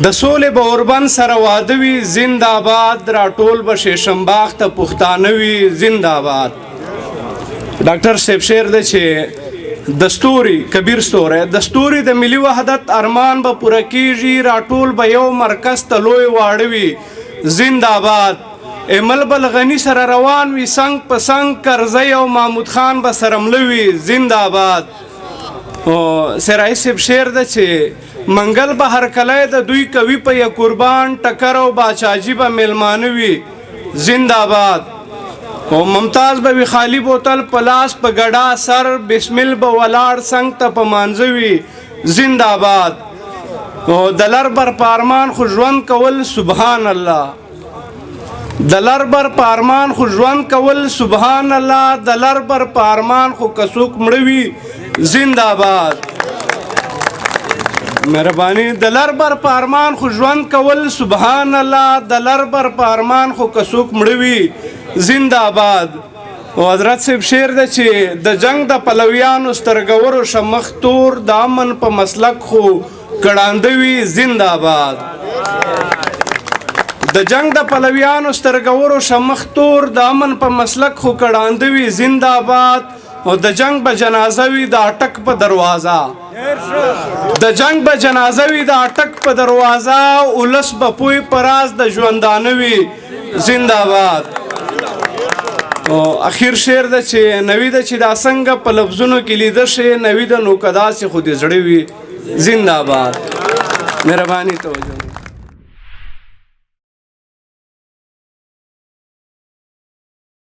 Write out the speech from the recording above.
د سولې به اوربند سره واده وي زنده‌باد راټول به شیشمباغ ته پښتانه وي زنده‌باد. ډاکټر صاحب شعر دی چې دستوري کبیر ستوری دستوري د ملي وحدت ارمان به پوره کیږي راټول به یو مرکز ته لوی واړه وي زنده‌باد. امل بلغنی سره روان وي څنګ په څنګ کرزی او محمود خان به سره مله وي زنده‌باد. سرای صاحب شعر دی چې منګل به هرکلی د دوی کوي په یا قربان ټکر او باچاجي به میلمانه وي زنده‌باد. او ممتاز به وي خالی بوتل په لاس په ګډا سر بسمل به ولاړ څنګ ته په مانځه وي زنده‌باد. او د لر بر په ارمان خو ژوند کول سبحان الله د لر بر په ارمان خو ژوند کول سبحان الله د لر بر په ارمان خو که څوک مړه وي زنده‌باد. مهرباني د لر بر په ارمان خو ژوند کول سبحان الله د لر بر په ارمان خو که څوک مړه وي زنده‌باد. او حضرت صاحب شعر دی چې د جنگ د پلویانو سترګورو شمخ تور د امن په مسلک خو کړانده وي زنده‌باد. د جنگ د پلویانو سترګورو شمخ تور د امن په مسلک خو کړانده وي زنده‌باد. او د جنگ به جنازه وي د اټک په دروازه د جنگ به جنازه وي د اټک په دروازه ولس به پوی پراز د ژوندانه وي زنده‌باد. او اخیر شعر ده چې نوید چې دا څنګه په لفظونو کې لیده شي نوید نو کدا سي خو دې زړه وي زنده‌باد. مهرباني توجه